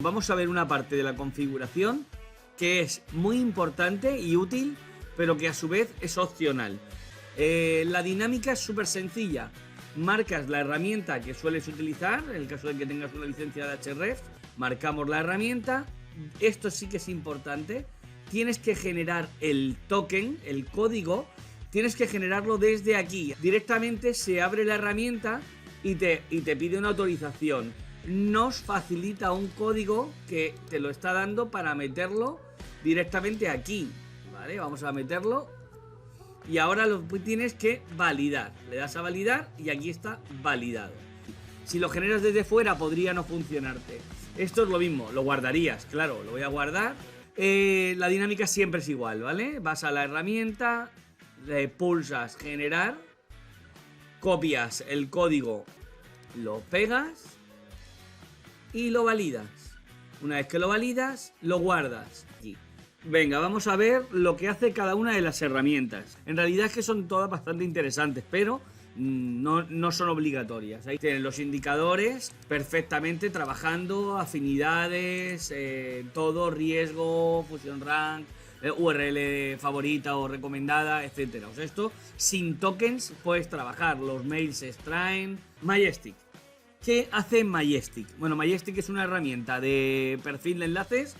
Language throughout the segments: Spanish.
Vamos a ver una parte de la configuración que es muy importante y útil, pero que a su vez es opcional. La dinámica es súper sencilla. Marcas la herramienta que sueles utilizar, en el caso de que tengas una licencia de Ahrefs, marcamos la herramienta. Esto sí que es importante. Tienes que generar el token, el código, tienes que generarlo desde aquí. Directamente se abre la herramienta y te pide una autorización. Nos facilita un código que te lo está dando para meterlo directamente aquí, ¿vale? Vamos a meterlo y ahora lo tienes que validar. Le das a validar y aquí está validado. Si lo generas desde fuera podría no funcionarte. Esto es lo mismo, lo guardarías, claro, lo voy a guardar. La dinámica siempre es igual, ¿vale? Vas a la herramienta, le pulsas generar, copias el código, lo pegas y lo validas. Una vez que lo validas, lo guardas aquí. Venga, vamos a ver lo que hace cada una de las herramientas. En realidad es que son todas bastante interesantes, pero no son obligatorias. Ahí tienen los indicadores perfectamente trabajando, afinidades, todo, riesgo, fusion rank, URL favorita o recomendada, etcétera. O sea, esto sin tokens puedes trabajar. Los mails se extraen. Majestic. ¿Qué hace Majestic? Bueno, Majestic es una herramienta de perfil de enlaces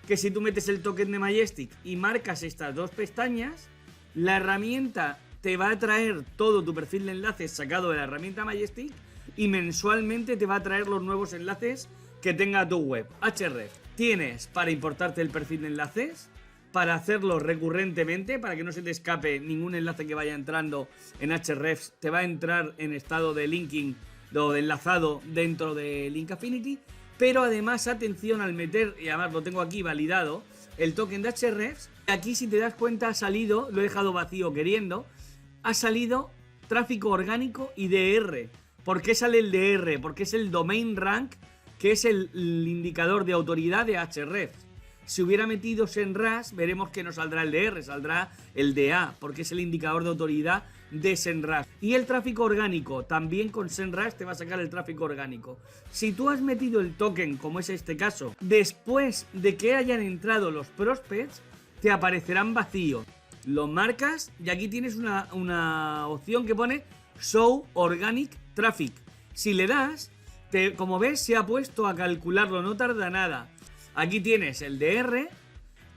que si tú metes el token de Majestic y marcas estas dos pestañas, la herramienta te va a traer todo tu perfil de enlaces sacado de la herramienta Majestic y mensualmente te va a traer los nuevos enlaces que tenga tu web. Ahrefs. Tienes para importarte el perfil de enlaces, para hacerlo recurrentemente, para que no se te escape ningún enlace que vaya entrando en Ahrefs, te va a entrar en estado de linking o de enlazado dentro de Link Affinity. Pero además, atención al meter, y además lo tengo aquí validado, el token de Ahrefs. Aquí, si te das cuenta, ha salido, lo he dejado vacío queriendo, ha salido tráfico orgánico y DR. ¿Por qué sale el DR? Porque es el domain rank, que es el indicador de autoridad de Ahrefs. Si hubiera metido SEMrush, veremos que no saldrá el DR, saldrá el DA, porque es el indicador de autoridad de SEMrush. Y el tráfico orgánico, también con SEMrush te va a sacar el tráfico orgánico. Si tú has metido el token, como es este caso, después de que hayan entrado los prospects, te aparecerán vacíos. Lo marcas y aquí tienes una opción que pone Show Organic Traffic. Si le das, como ves, se ha puesto a calcularlo, no tarda nada. Aquí tienes el DR,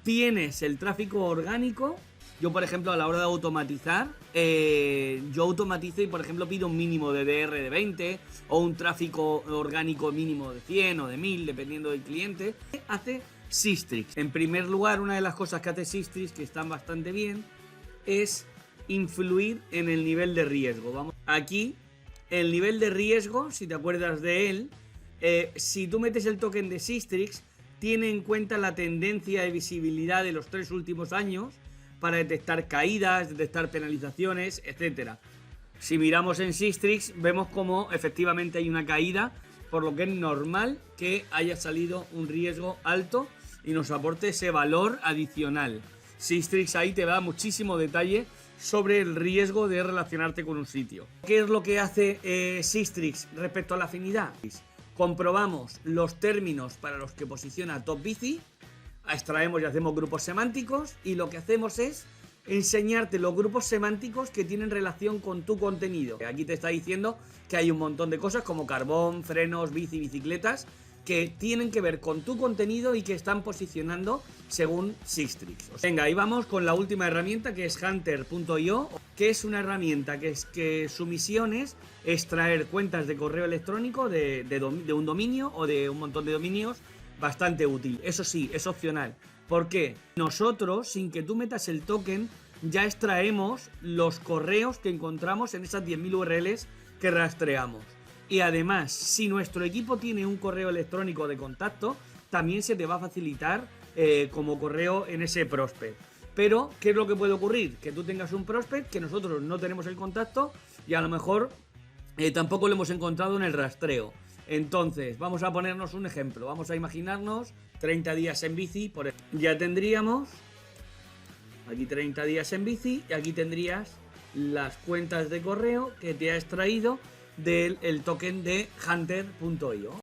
tienes el tráfico orgánico. Yo, por ejemplo, a la hora de automatizar, yo automatizo y, por ejemplo, pido un mínimo de DR de 20 o un tráfico orgánico mínimo de 100 o de 1000, dependiendo del cliente. Hace Sistrix. En primer lugar, una de las cosas que hace Sistrix, que están bastante bien, es influir en el nivel de riesgo. Vamos. Aquí, el nivel de riesgo, si te acuerdas de él, si tú metes el token de Sistrix, tiene en cuenta la tendencia de visibilidad de los 3 últimos años para detectar caídas, detectar penalizaciones, etc. Si miramos en Sistrix, vemos como efectivamente hay una caída, por lo que es normal que haya salido un riesgo alto y nos aporte ese valor adicional. Sistrix ahí te da muchísimo detalle sobre el riesgo de relacionarte con un sitio. ¿Qué es lo que hace Sistrix respecto a la afinidad? Comprobamos los términos para los que posiciona TopBici, extraemos y hacemos grupos semánticos y lo que hacemos es enseñarte los grupos semánticos que tienen relación con tu contenido. Aquí te está diciendo que hay un montón de cosas como carbón, frenos, bici, bicicletas que tienen que ver con tu contenido y que están posicionando según Sistrix. Venga, ahí vamos con la última herramienta, que es Hunter.io, que es una herramienta que su misión es extraer cuentas de correo electrónico de un dominio o de un montón de dominios. Bastante útil. Eso sí, es opcional. ¿Por qué? Nosotros, sin que tú metas el token, ya extraemos los correos que encontramos en esas 10.000 URLs que rastreamos. Y además, si nuestro equipo tiene un correo electrónico de contacto, también se te va a facilitar como correo en ese prospect. Pero, ¿qué es lo que puede ocurrir? Que tú tengas un prospect que nosotros no tenemos el contacto y a lo mejor tampoco lo hemos encontrado en el rastreo. Entonces, vamos a ponernos un ejemplo. Vamos a imaginarnos 30 días en bici. Ya tendríamos aquí 30 días en bici y aquí tendrías las cuentas de correo que te ha extraído del token de Hunter.io.